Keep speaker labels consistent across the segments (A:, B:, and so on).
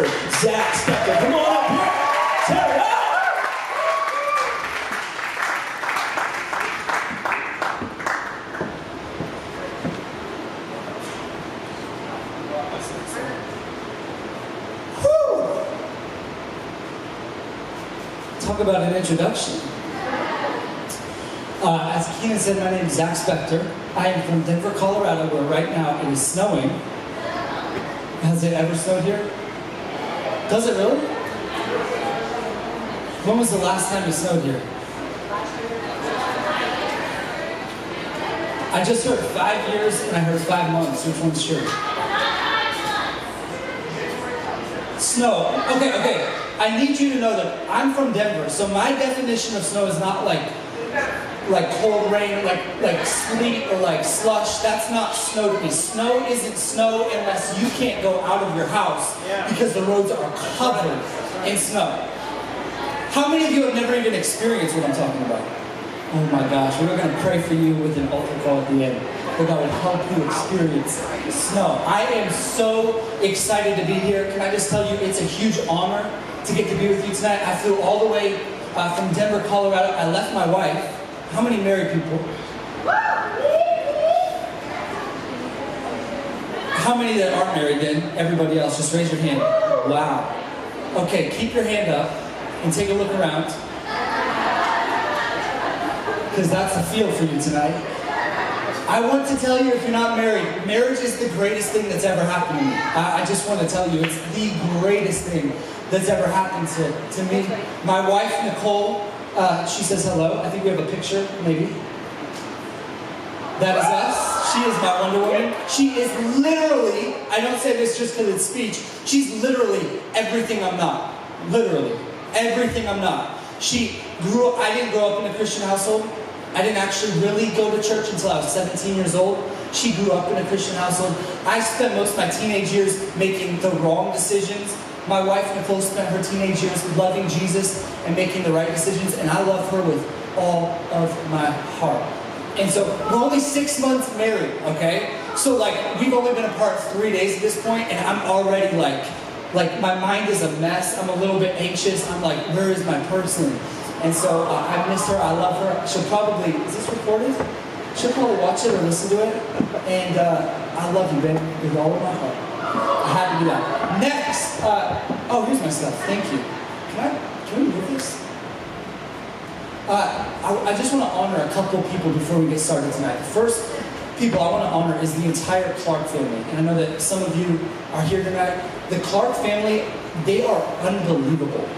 A: Pastor Zach Spector. Come on up here. Turn it up. Talk about an introduction. As Keenan said, my name is Zach Spector. I am from Denver, Colorado, where right now it is snowing. Has it ever snowed here? Does it really? When was the last time it snowed here? I just heard 5 years and I heard 5 months. Which one's true? Snow. Okay. I need you to know that I'm from Denver, so my definition of snow is not like cold rain, like sleet or like slush. That's not snow to me. Snow isn't snow unless you can't go out of your house because the roads are covered in snow. How many of you have never even experienced what I'm talking about? Oh my gosh, we're going to pray for you with an altar call at the end. That God will help you experience snow. I am so excited to be here. Can I just tell you, it's a huge honor to get to be with you tonight. I flew all the way from Denver, Colorado. I left my wife. How many married people? How many that aren't married then? Everybody else, just raise your hand. Wow. Okay, keep your hand up and take a look around. Because that's the feel for you tonight. I want to tell you, if you're not married, marriage is the greatest thing that's ever happened to me. I just want to tell you, it's the greatest thing that's ever happened to me. My wife, Nicole, she says hello. I think we have a picture, maybe. That is us. She is my Wonder Woman. She is literally, I don't say this just because it's speech, she's literally everything I'm not. Literally. Everything I'm not. I didn't grow up in a Christian household. I didn't actually really go to church until I was 17 years old. She grew up in a Christian household. I spent most of my teenage years making the wrong decisions. My wife, Nicole, spent her teenage years loving Jesus and making the right decisions, and I love her with all of my heart. And so, we're only 6 months married, okay? So, we've only been apart 3 days at this point, and I'm already like my mind is a mess. I'm a little bit anxious. I'm like, where is my person? And so, I miss her. I love her. She'll probably, is this recorded? She'll probably watch it or listen to it. And I love you, babe, with all of my heart. I had to do that. Next, oh, here's my stuff. Thank you. Can we move this? I just want to honor a couple of people before we get started tonight. The first people I want to honor is the entire Clark family. And I know that some of you are here tonight. The Clark family, they are unbelievable.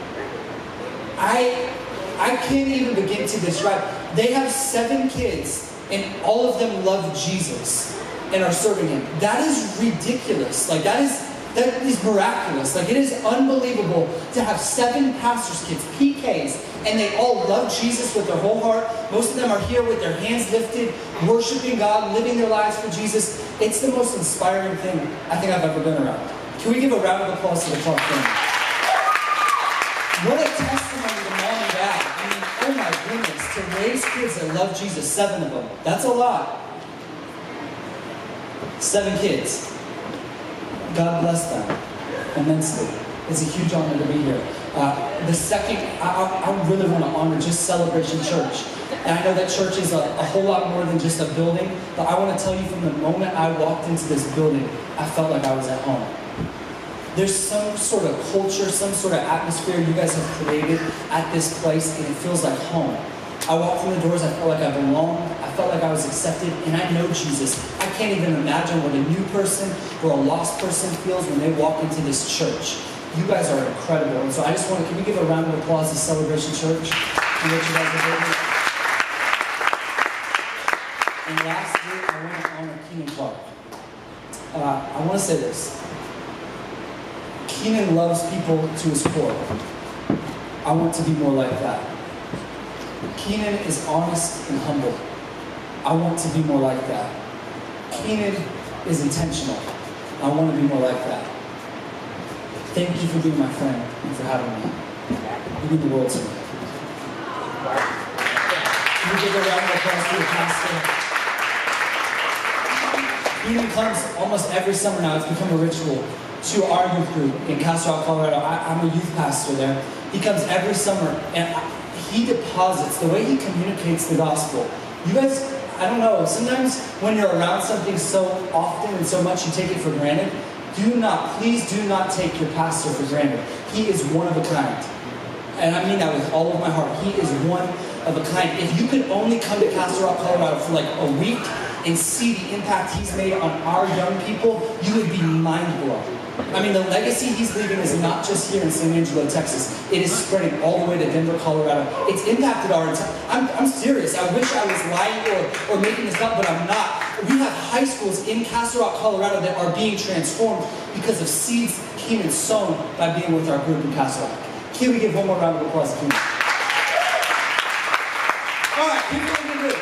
A: I can't even begin to describe. They have 7 kids, and all of them love Jesus and are serving Him. That is ridiculous. That is miraculous. It is unbelievable to have 7 pastors' kids, PKs, and they all love Jesus with their whole heart. Most of them are here with their hands lifted, worshiping God, living their lives for Jesus. It's the most inspiring thing I think I've ever been around. Can we give a round of applause to the Clark family? What a testimony to mom and dad. I mean, oh my goodness, to raise kids that love Jesus, 7 of them. That's a lot. 7 kids. God bless them immensely. It's a huge honor to be here. The second, I really want to honor just Celebration Church. And I know that church is a whole lot more than just a building, but I want to tell you from the moment I walked into this building, I felt like I was at home. There's some sort of culture, some sort of atmosphere you guys have created at this place, and it feels like home. I walked in the doors, I felt like I belonged, I felt like I was accepted, and I know Jesus. I can't even imagine what a new person or a lost person feels when they walk into this church. You guys are incredible. And so I just can we give a round of applause to Celebration Church and what you guys are doing? And lastly, I want to honor Keenan Clark. I want to say this. Keenan loves people to his core. I want to be more like that. Keenan is honest and humble. I want to be more like that. Keenan is intentional. I want to be more like that. Thank you for being my friend and for having me. You mean the world to me. Can we give a round of applause to the pastor? He even comes almost every summer now. It's become a ritual to our youth group in Castle Rock, Colorado. I'm a youth pastor there. He comes every summer, and he deposits, the way he communicates the gospel. You guys, I don't know, sometimes when you're around something so often and so much, you take it for granted. Please do not take your pastor for granted. He is one of a kind. And I mean that with all of my heart. He is one of a kind. If you could only come to Castle Rock, Colorado for like a week and see the impact he's made on our young people, you would be mind blown. I mean, the legacy he's leaving is not just here in San Angelo, Texas. It is spreading all the way to Denver, Colorado. It's impacted our entire... I'm serious. I wish I was lying or making this up, but I'm not. We have high schools in Castle Rock, Colorado that are being transformed because of seeds that came and sown by being with our group in Castle Rock. Can we give one more round of applause? All right, here's what we're going to do.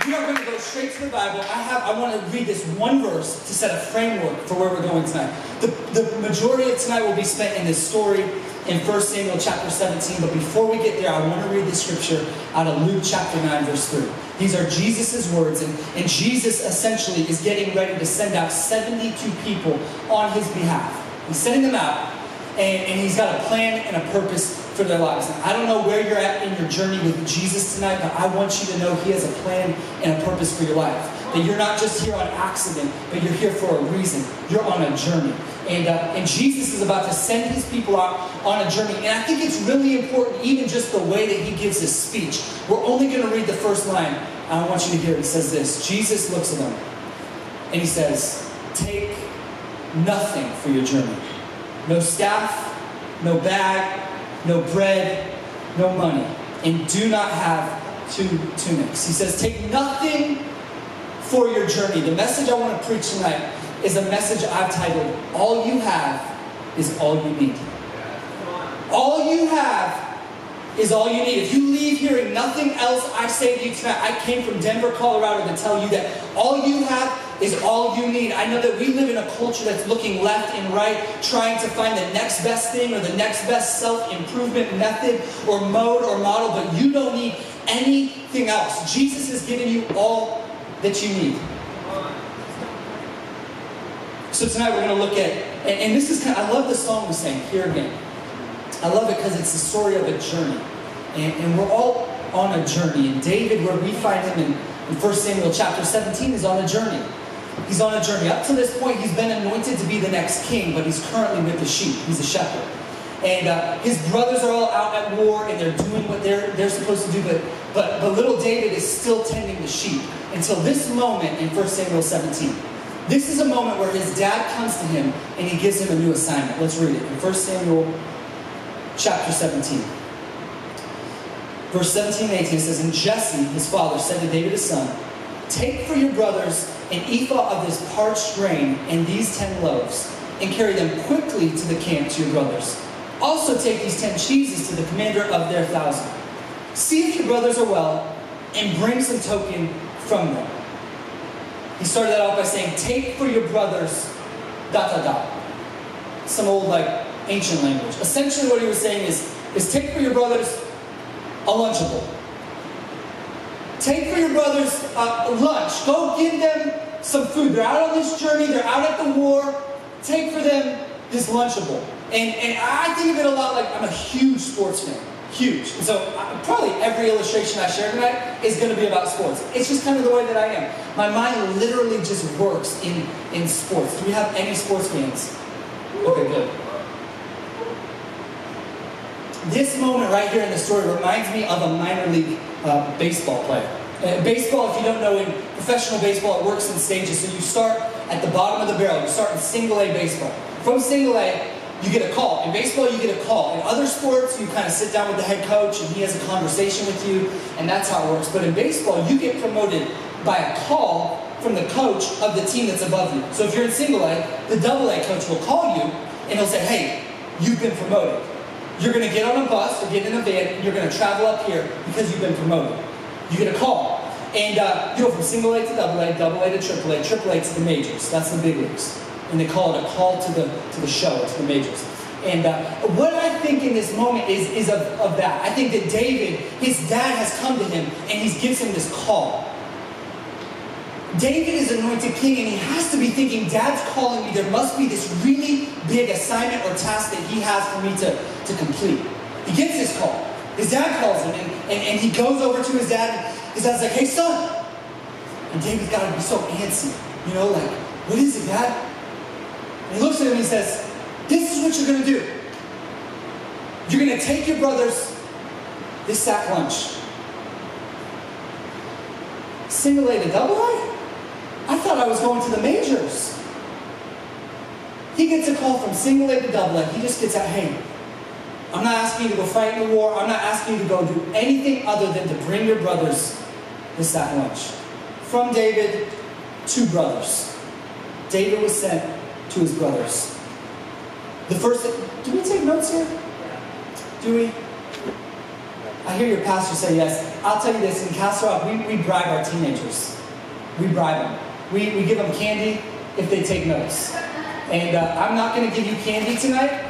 A: We are going to go straight to the Bible. I want to read this one verse to set a framework for where we're going tonight. The majority of tonight will be spent in this story in 1 Samuel chapter 17. But before we get there, I want to read the scripture out of Luke chapter 9, verse 3. These are Jesus' words, and Jesus essentially is getting ready to send out 72 people on his behalf. He's sending them out, and he's got a plan and a purpose for their lives. And I don't know where you're at in your journey with Jesus tonight, but I want you to know he has a plan and a purpose for your life. That you're not just here on accident, but you're here for a reason. You're on a journey. And Jesus is about to send his people out on a journey. And I think it's really important, even just the way that he gives his speech. We're only going to read the first line. I want you to hear it. He says this. Jesus looks at them and he says, take nothing for your journey. No staff, no bag, no bread, no money. And do not have 2 tunics. He says, take nothing for your journey. The message I want to preach tonight is a message I've titled, All You Have is All You Need. All you have is all you need. If you leave hearing nothing else I say to you tonight, I came from Denver, Colorado to tell you that all you have is all you need. I know that we live in a culture that's looking left and right, trying to find the next best thing or the next best self-improvement method or mode or model, but you don't need anything else. Jesus has given you all that you need. So tonight we're going to look at, and this is I love the song we sang, Here Again. I love it because it's the story of a journey. And we're all on a journey. And David, where we find him in 1 Samuel chapter 17, is on a journey. He's on a journey. Up to this point, he's been anointed to be the next king, but he's currently with the sheep. He's a shepherd. And his brothers are all out at war, and they're doing what they're supposed to do, but little David is still tending the sheep until this moment in 1 Samuel 17. This is a moment where his dad comes to him, and he gives him a new assignment. Let's read it. In 1 Samuel chapter 17. Verse 17 and 18 says, And Jesse, his father, said to David his son, Take for your brothers an ephah of this parched grain and these 10 loaves, and carry them quickly to the camp to your brothers. Also take these 10 cheeses to the commander of their 1,000. See if your brothers are well, and bring some token from them. He started that off by saying, take for your brothers, ... Some old, ancient language. Essentially what he was saying is take for your brothers a Lunchable. Take for your brothers lunch. Go give them some food. They're out on this journey. They're out at the war. Take for them this Lunchable. And I think of it a lot like I'm a huge sports fan. Huge. And so probably every illustration I share tonight is going to be about sports. It's just kind of the way that I am. My mind literally just works in sports. Do we have any sports fans? Okay, good. This moment right here in the story reminds me of a minor league baseball player. Baseball, if you don't know, in professional baseball, it works in stages. So you start at the bottom of the barrel. You start in single A baseball. From single A, you get a call. In baseball, you get a call. In other sports, you kind of sit down with the head coach and he has a conversation with you, and that's how it works. But in baseball, you get promoted by a call from the coach of the team that's above you. So if you're in single A, the double A coach will call you and he'll say, hey, you've been promoted. You're going to get on a bus or get in a van and you're going to travel up here because you've been promoted. You get a call. And you go from single A to double A to triple A to the majors. That's the big leagues. And they call it a call to the show, to the majors. And what I think in this moment is of that. I think that David, his dad has come to him and he gives him this call. David is anointed king, and he has to be thinking, Dad's calling me. There must be this really big assignment or task that he has for me to complete. He gets this call. His dad calls him, and he goes over to his dad, and his dad's like, hey, son. And David's got to be so antsy. You know, like, what is it, Dad? And he looks at him and he says, this is what you're going to do. You're going to take your brothers this sack lunch. Single A to double A? I thought I was going to the majors. He gets a call from single A to double A. He just gets out, hey, I'm not asking you to go fight in the war. I'm not asking you to go do anything other than to bring your brothers this sack lunch. From David, 2 brothers. David was sent to his brothers. The first thing, do we take notes here? Do we? I hear your pastor say yes. I'll tell you this, in Castle Rock, we bribe our teenagers. We bribe them. We give them candy if they take notes. And I'm not going to give you candy tonight,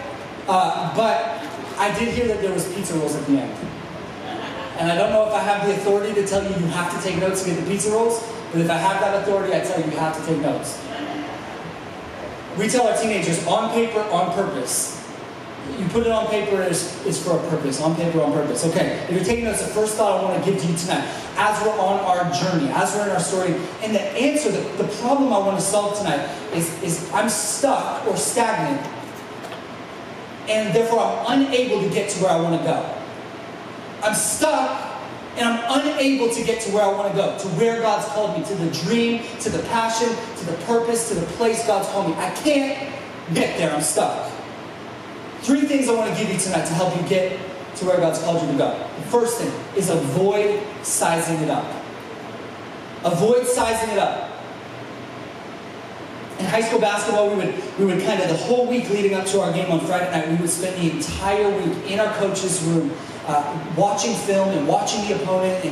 A: but I did hear that there was pizza rolls at the end. And I don't know if I have the authority to tell you you have to take notes to get the pizza rolls, but if I have that authority, I tell you you have to take notes. We tell our teenagers, on paper, on purpose. You put it on paper, it's for a purpose. On paper, on purpose. Okay, if you're taking notes, the first thought I want to give to you tonight, as we're on our journey, as we're in our story, and the answer, the problem I want to solve tonight is I'm stuck or stagnant, and therefore I'm unable to get to where I want to go. I'm stuck, and I'm unable to get to where I want to go, to where God's called me, to the dream, to the passion, to the purpose, to the place God's called me. I can't get there, I'm stuck. 3 things I want to give you tonight to help you get to where God's called you to go. The first thing is avoid sizing it up. Avoid sizing it up. In high school basketball, we would kind of, the whole week leading up to our game on Friday night, we would spend the entire week in our coach's room watching film and watching the opponent.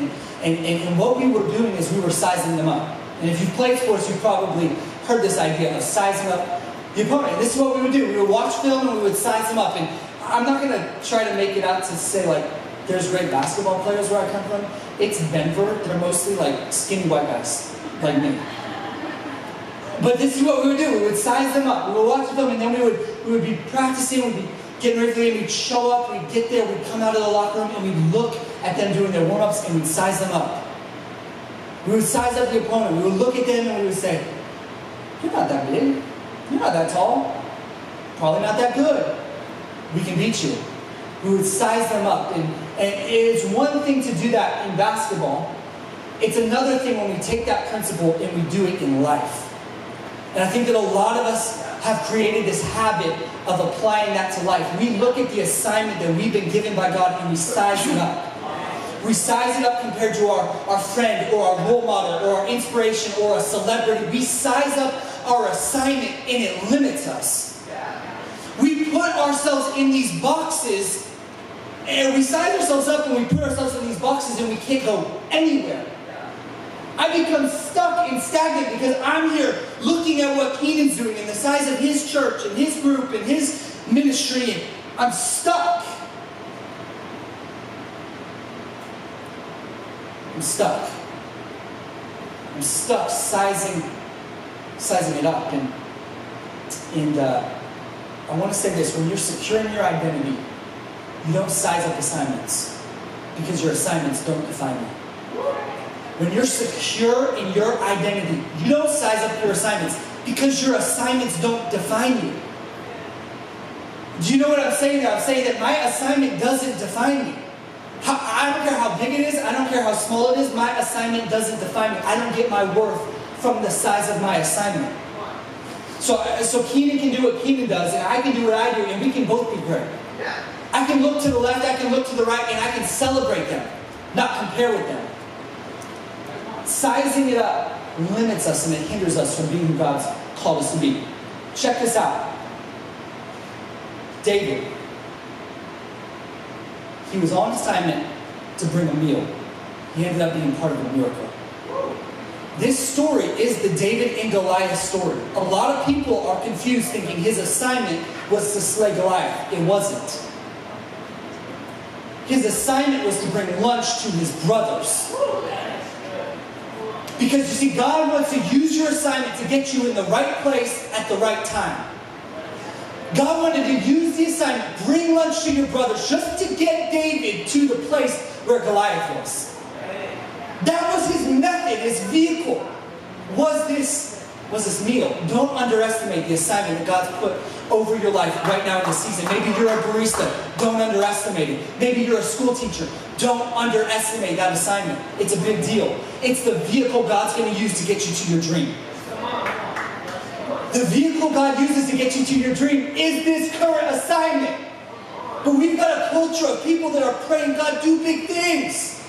A: And what we were doing is we were sizing them up. And if you've played sports, you've probably heard this idea of sizing up the opponent. And this is what we would do. We would watch film and we would size them up. And I'm not going to try to make it out to say, like, there's great basketball players where I come from. It's Denver. They're mostly, like, skinny white guys, like me. But this is what we would do. We would size them up. We would watch the film, and then we would be practicing. We'd be getting ready for the game. We'd show up. We'd get there. We'd come out of the locker room, and we'd look at them doing their warm-ups, and we'd size them up. We would size up the opponent. We would look at them, and we would say, you're not that big. You're not that tall. Probably not that good. We can beat you. We would size them up. And it's one thing to do that in basketball. It's another thing when we take that principle and we do it in life. And I think that a lot of us have created this habit of applying that to life. We look at the assignment that we've been given by God and we size it up. We size it up compared to our friend or our role model or our inspiration or a celebrity. We size up our assignment and it limits us. We put ourselves in these boxes and we size ourselves up and we put ourselves in these boxes and we can't go anywhere. I become stuck and stagnant because I'm here looking at what Keenan's doing and the size of his church and his group and his ministry, and I'm stuck. I'm stuck. I'm stuck sizing it up. And I want to say this, when you're secure in your identity, you don't size up assignments because your assignments don't define you. When you're secure in your identity, you don't size up your assignments because your assignments don't define you. Do you know what I'm saying there? I'm saying that my assignment doesn't define me. I don't care how big it is. I don't care how small it is. My assignment doesn't define me. I don't get my worth from the size of my assignment. So Keenan can do what Keenan does, and I can do what I do, and we can both be great. I can look to the left, I can look to the right, and I can celebrate them, not compare with them. Sizing it up limits us and it hinders us from being who God's called us to be. Check this out. David. He was on assignment to bring a meal. He ended up being part of a miracle. This story is the David and Goliath story. A lot of people are confused thinking his assignment was to slay Goliath. It wasn't. His assignment was to bring lunch to his brothers. Because you see, God wants to use your assignment to get you in the right place at the right time. God wanted to use the assignment, bring lunch to your brothers, just to get David to the place where Goliath was. That was his method, his vehicle, was this meal. Don't underestimate the assignment that God's put over your life right now in this season. Maybe you're a barista. Don't underestimate it. Maybe you're a school teacher. Don't underestimate that assignment. It's a big deal. It's the vehicle God's going to use to get you to your dream. The vehicle God uses to get you to your dream is this current assignment. But we've got a culture of people that are praying, God, do big things.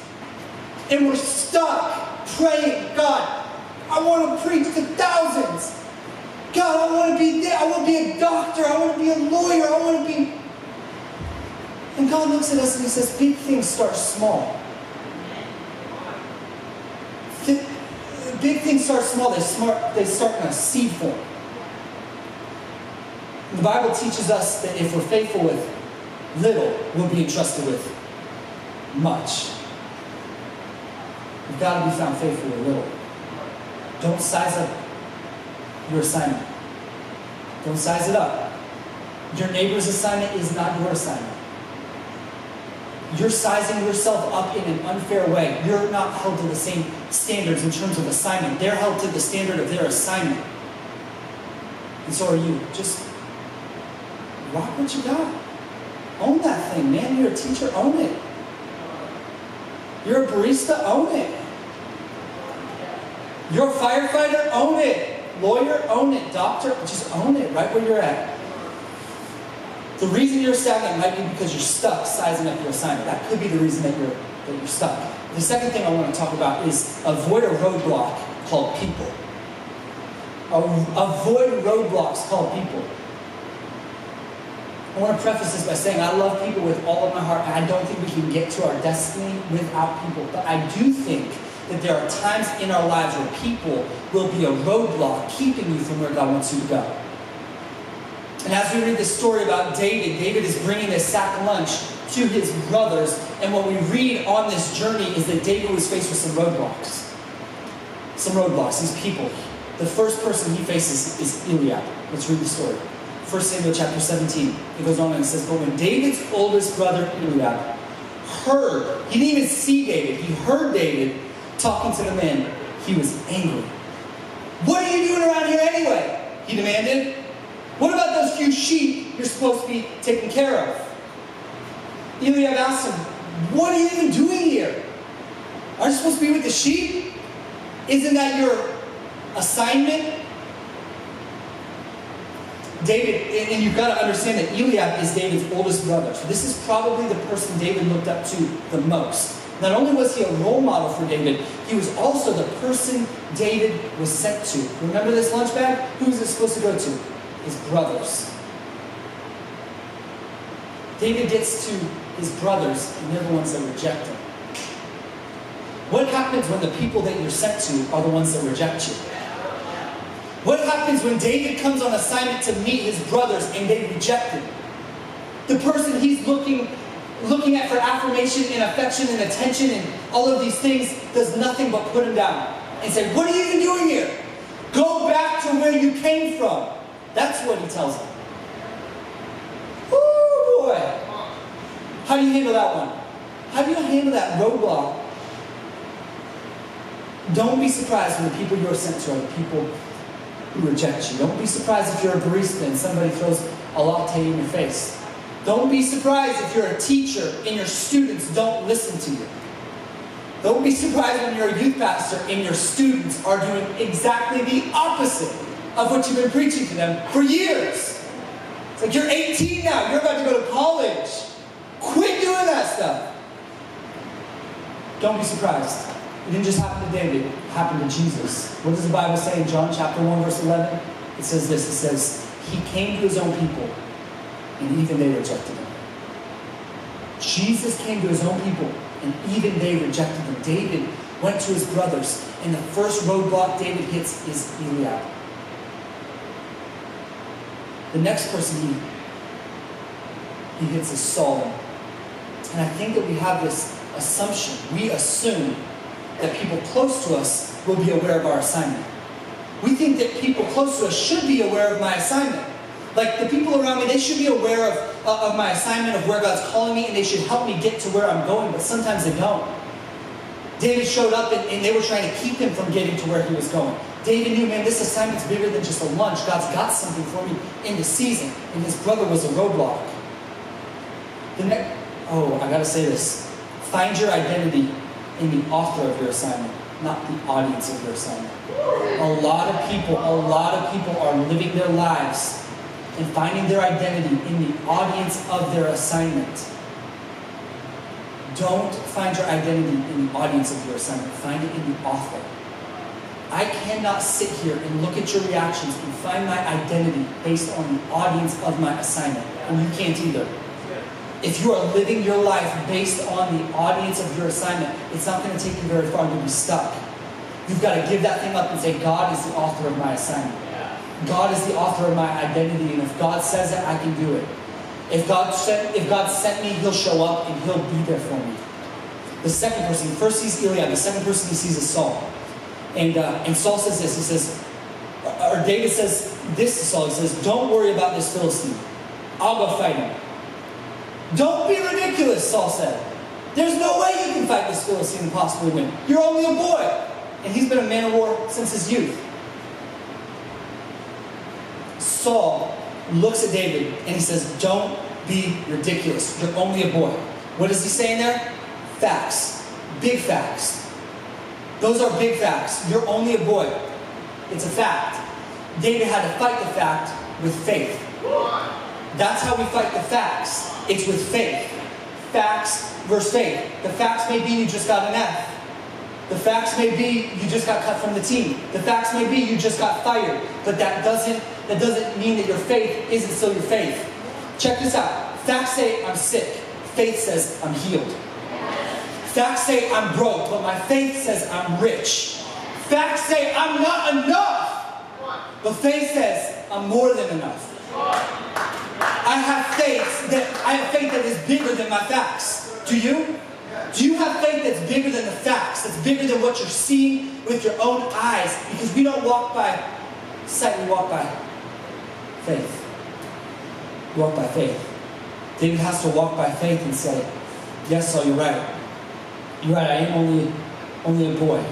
A: And we're stuck praying, God, I want to preach to thousands. God, I want to be there. I want to be a doctor. I want to be a lawyer. I want to be... And God looks at us and he says, big things start small. Big things start small. They start in a seed form. The Bible teaches us that if we're faithful with little, we'll be entrusted with much. You've got to be found faithful with little. Don't size up your assignment. Don't size it up. Your neighbor's assignment is not your assignment. You're sizing yourself up in an unfair way. You're not held to the same standards in terms of assignment. They're held to the standard of their assignment. And so are you. Just rock what you got. Own that thing, man. You're a teacher, own it. You're a barista, own it. You're a firefighter, own it. Lawyer, own it. Doctor, just own it right where you're at. The reason you're stagnant might be because you're stuck sizing up your assignment. That could be the reason that you're stuck. The second thing I want to talk about is avoid a roadblock called people. Avoid roadblocks called people. I want to preface this by saying I love people with all of my heart, and I don't think we can get to our destiny without people. But I do think that there are times in our lives where people will be a roadblock keeping you from where God wants you to go. And as we read this story about David, David is bringing this sack lunch to his brothers. And what we read on this journey is that David was faced with some roadblocks. Some roadblocks, these people. The first person he faces is Eliab. Let's read the story. 1 Samuel chapter 17. It goes on and it says, but when David's oldest brother Eliab heard, he didn't even see David, he heard David talking to the men, he was angry. What are you doing around here anyway? He demanded. What about those few sheep you're supposed to be taking care of? Eliab asked him, what are you even doing here? Aren't you supposed to be with the sheep? Isn't that your assignment? David, and you've got to understand that Eliab is David's oldest brother. So this is probably the person David looked up to the most. Not only was he a role model for David, he was also the person David was sent to. Remember this lunch bag? Who was it supposed to go to? His brothers. David gets to his brothers, and they're the ones that reject him. What happens when the people that you're sent to are the ones that reject you? What happens when David comes on assignment to meet his brothers and they reject him? The person he's looking at for affirmation and affection and attention and all of these things does nothing but put him down and say, what are you even doing here? Go back to where you came from. That's what he tells them. Woo, boy. How do you handle that one? How do you handle that roadblock? Don't be surprised when the people you're sent to are the people who reject you. Don't be surprised if you're a barista and somebody throws a latte in your face. Don't be surprised if you're a teacher and your students don't listen to you. Don't be surprised when you're a youth pastor and your students are doing exactly the opposite of what you've been preaching to them for years. It's like you're 18 now, you're about to go to college. Quit doing that stuff. Don't be surprised. It didn't just happen to David, it happened to Jesus. What does the Bible say in John chapter 1, verse 11? It says this, it says, he came to his own people, and even they rejected him. Jesus came to his own people, and even they rejected him. David went to his brothers, and the first roadblock David hits is Eliab. The next person he hits is Saul. And I think that we have this assumption. We assume that people close to us will be aware of our assignment. We think that people close to us should be aware of my assignment. Like the people around me, they should be aware of my assignment, of where God's calling me, and they should help me get to where I'm going, but sometimes they don't. David showed up and they were trying to keep him from getting to where he was going. David knew, man, this assignment's bigger than just a lunch. God's got something for me in the season. And his brother was a roadblock. I gotta say this. Find your identity in the author of your assignment, not the audience of your assignment. A lot of people are living their lives and finding their identity in the audience of their assignment. Don't find your identity in the audience of your assignment. Find it in the author. I cannot sit here and look at your reactions and find my identity based on the audience of my assignment. And you can't either. If you are living your life based on the audience of your assignment, it's not going to take you very far. You'll be stuck. You've got to give that thing up and say, God is the author of my assignment. God is the author of my identity, and if God says it, I can do it. If God sent me, He'll show up and He'll be there for me. The second person, he first sees Eliab. The second person he sees is Saul. And Saul says this. He says, or David says this to Saul. He says, don't worry about this Philistine. I'll go fight him. Don't be ridiculous, Saul said. There's no way you can fight this Philistine and possibly win. You're only a boy. And he's been a man of war since his youth. Saul looks at David and he says, don't be ridiculous. You're only a boy. What is he saying there? Facts. Big facts. Those are big facts. You're only a boy. It's a fact. David had to fight the fact with faith. That's how we fight the facts. It's with faith. Facts versus faith. The facts may be you just got an F. The facts may be you just got cut from the team. The facts may be you just got fired. But that doesn't mean that your faith isn't still your faith. Check this out. Facts say I'm sick. Faith says I'm healed. Facts say I'm broke, but my faith says I'm rich. Facts say I'm not enough, but faith says I'm more than enough. I have faith that is bigger than my facts. Do you? Do you have faith that's bigger than the facts? That's bigger than what you're seeing with your own eyes? Because we don't walk by sight, we walk by faith. We walk by faith. David has to walk by faith and say, yes, Saul, you're right. You're right, I am only a boy.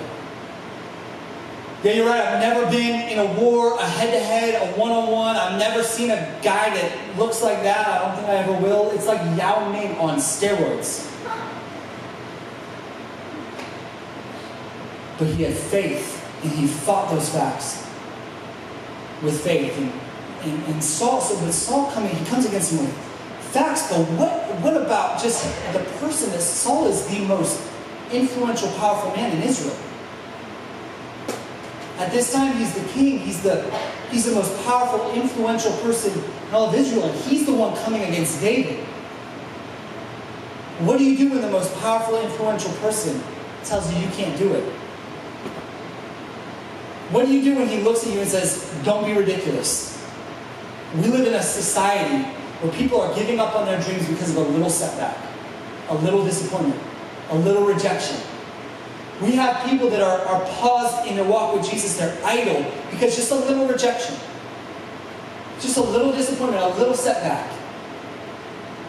A: Yeah, you're right, I've never been in a war, a head-to-head, a one-on-one. I've never seen a guy that looks like that. I don't think I ever will. It's like Yao Ming on steroids. But he had faith, and he fought those facts with faith. And Saul, so with Saul coming, he comes against him with facts, but what about just the person that Saul is the most influential, powerful man in Israel? At this time, he's the king. He's the most powerful, influential person in all of Israel, and he's the one coming against David. What do you do when the most powerful, influential person tells you you can't do it? What do you do when he looks at you and says, don't be ridiculous? We live in a society where people are giving up on their dreams because of a little setback, a little disappointment, a little rejection. We have people that are paused in their walk with Jesus. They're idle because just a little rejection, just a little disappointment, a little setback.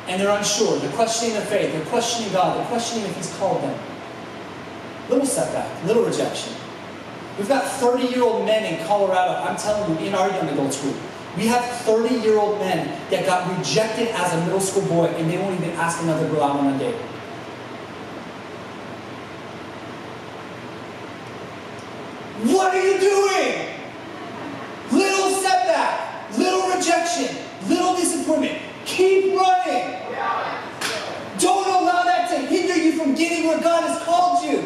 A: And they're unsure. They're questioning their faith. They're questioning God. They're questioning if He's called them. Little setback, little rejection. We've got 30-year-old men in Colorado, I'm telling you, in our young adults group. We have 30-year-old men that got rejected as a middle school boy and they won't even ask another girl out on a date. What are you doing? Little setback, little rejection, little disappointment. Keep running. Don't allow that to hinder you from getting where God has called you.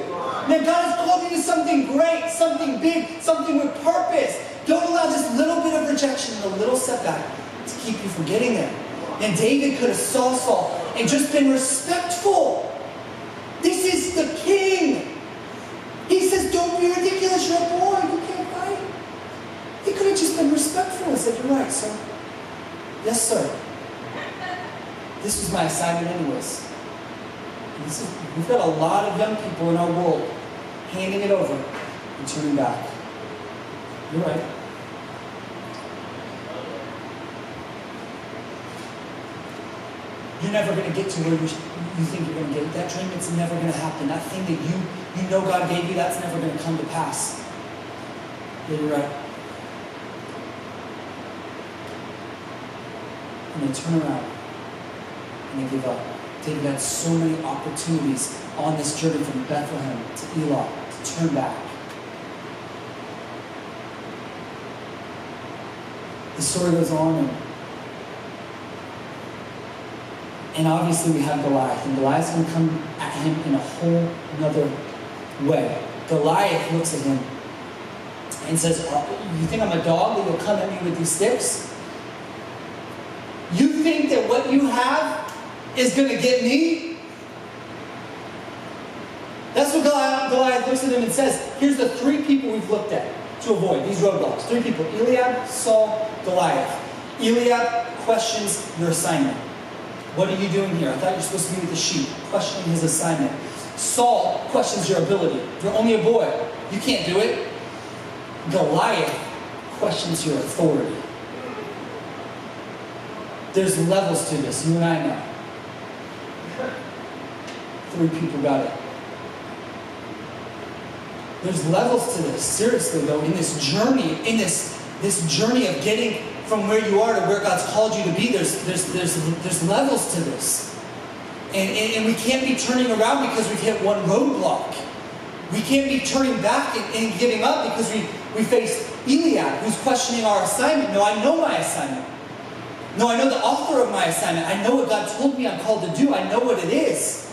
A: Man, God has called you to something great, something big, something with purpose. Don't allow this little bit of rejection and a little setback to keep you from getting there. And David could have saw Saul and just been respectful. This is the king. He says, don't be ridiculous, you're a boy, you can't fight. He could have just been respectful and said, you're right, sir. Yes, sir. This was my assignment anyways. We've got a lot of young people in our world handing it over, and turning back. You're right. You're never going to get to where you think you're going to get. That dream, it's never going to happen. That thing that you know God gave you, that's never going to come to pass. Yeah, you're right. And they turn around and they give up. David had so many opportunities on this journey from Bethlehem to Elah to turn back. The story goes on, and obviously we have Goliath, and Goliath's going to come at him in a whole other way. Goliath looks at him and says, you think I'm a dog that you'll come at me with these sticks? You think that what you have is going to get me? That's what Goliath looks at him and says, here's the 3 people we've looked at to avoid these roadblocks. 3 people: Eliab, Saul, Goliath. Eliab questions your assignment. What are you doing here? I thought you were supposed to be with the sheep. Questioning his assignment. Saul questions your ability. You're only a boy. You can't do it. Goliath questions your authority. There's levels to this. You and I know. 3 people got it. There's levels to this. Seriously, though, in this journey, in this journey of getting from where you are to where God's called you to be, there's levels to this. And we can't be turning around because we've hit one roadblock. We can't be turning back and giving up because we face Eliab, who's questioning our assignment. No, I know my assignment. No, I know the author of my assignment. I know what God told me I'm called to do. I know what it is.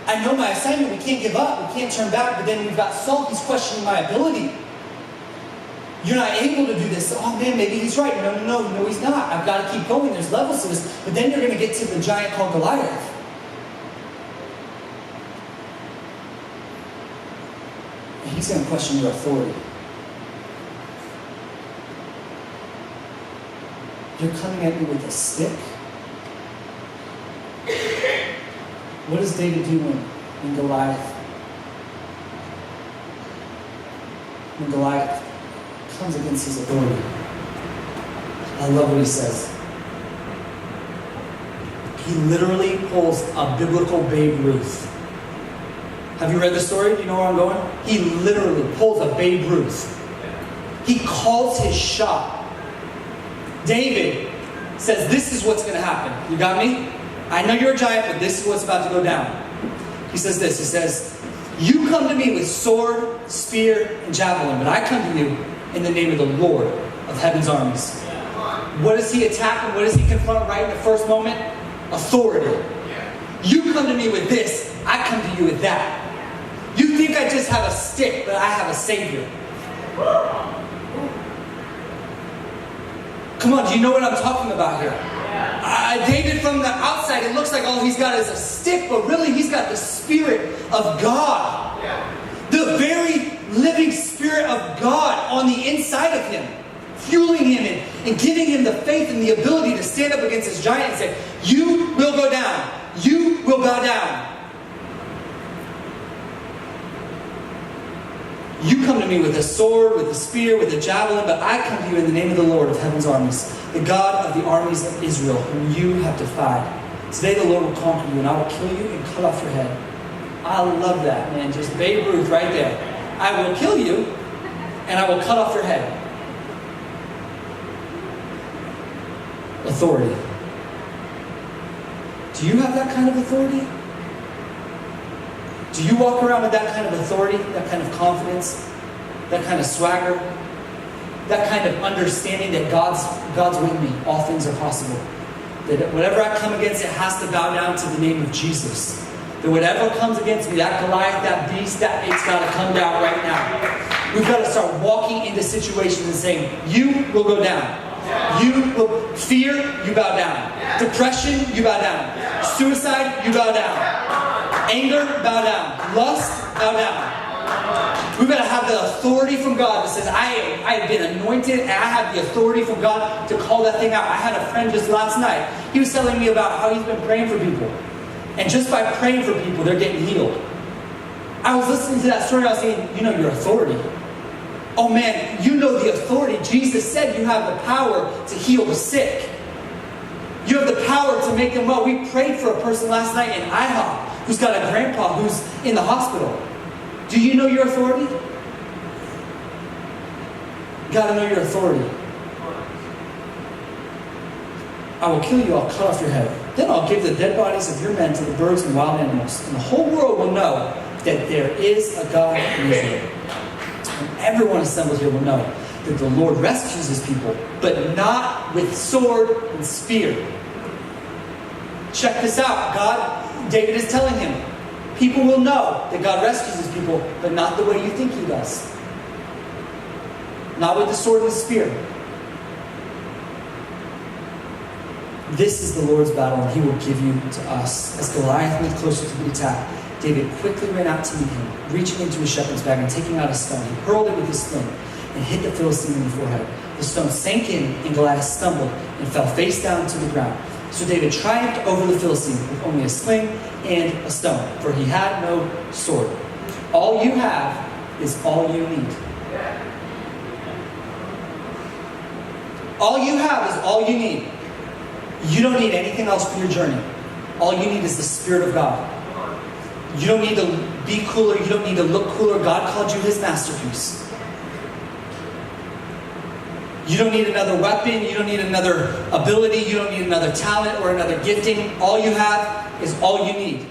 A: I know my assignment. We can't give up. We can't turn back. But then we've got Saul. He's questioning my ability. You're not able to do this. Oh man, maybe he's right. No, he's not. I've got to keep going. There's levels to this. But then you're going to get to the giant called Goliath. And he's going to question your authority. You're coming at me with a stick? What does David do when Goliath comes against his authority? I love what he says. He literally pulls a biblical Babe Ruth. Have you read the story? Do you know where I'm going? He literally pulls a Babe Ruth. He calls his shot. David says, this is what's going to happen. You got me? I know you're a giant, but this is what's about to go down. He says this. He says, you come to me with sword, spear, and javelin, but I come to you in the name of the Lord of heaven's armies. What does he attack and what does he confront right in the first moment? Authority. You come to me with this, I come to you with that. You think I just have a stick, but I have a Savior. Come on, do you know what I'm talking about here? David, from the outside, it looks like all he's got is a stick, but really he's got the Spirit of God. The very living Spirit of God on the inside of him, fueling him and giving him the faith and the ability to stand up against this giant and say, you will go down. You will bow down. You come to me with a sword, with a spear, with a javelin, but I come to you in the name of the Lord of heaven's armies, the God of the armies of Israel, whom you have defied. Today the Lord will conquer you, and I will kill you and cut off your head. I love that, man. Just Babe Ruth right there. I will kill you, and I will cut off your head. Authority. Do you have that kind of authority? Do you walk around with that kind of authority, that kind of confidence, that kind of swagger, that kind of understanding that God's with me, all things are possible? That whatever I come against, it has to bow down to the name of Jesus. That whatever comes against me, that Goliath, that beast, that it's got to come down right now. We've got to start walking into situations and saying, you will go down. You will fear, you bow down. Depression, you bow down. Suicide, you bow down. Anger, bow down. Lust, bow down. We've got to have the authority from God that says, I have been anointed and I have the authority from God to call that thing out. I had a friend just last night. He was telling me about how he's been praying for people. And just by praying for people, they're getting healed. I was listening to that story, I was saying, you know your authority. Oh man, you know the authority. Jesus said you have the power to heal the sick. You have the power to make them well. We prayed for a person last night in IHOP who's got a grandpa who's in the hospital. Do you know your authority? You gotta know your authority. I will kill you, I'll cut off your head. Then I'll give the dead bodies of your men to the birds and wild animals. And the whole world will know that there is a God in Israel. And everyone assembled here will know that the Lord rescues his people, but not with sword and spear. Check this out. David is telling him, people will know that God rescues his people, but not the way you think he does. Not with the sword and the spear. This is the Lord's battle, and he will give you to us. As Goliath moved closer to the attack, David quickly ran out to meet him, reaching into his shepherd's bag and taking out a stone. He hurled it with his sling and hit the Philistine in the forehead. The stone sank in, and Goliath stumbled and fell face down to the ground. So David triumphed over the Philistine with only a sling and a stone, for he had no sword. All you have is all you need. All you have is all you need. You don't need anything else for your journey. All you need is the Spirit of God. You don't need to be cooler. You don't need to look cooler. God called you his masterpiece. You don't need another weapon. You don't need another ability. You don't need another talent or another gifting. All you have is all you need.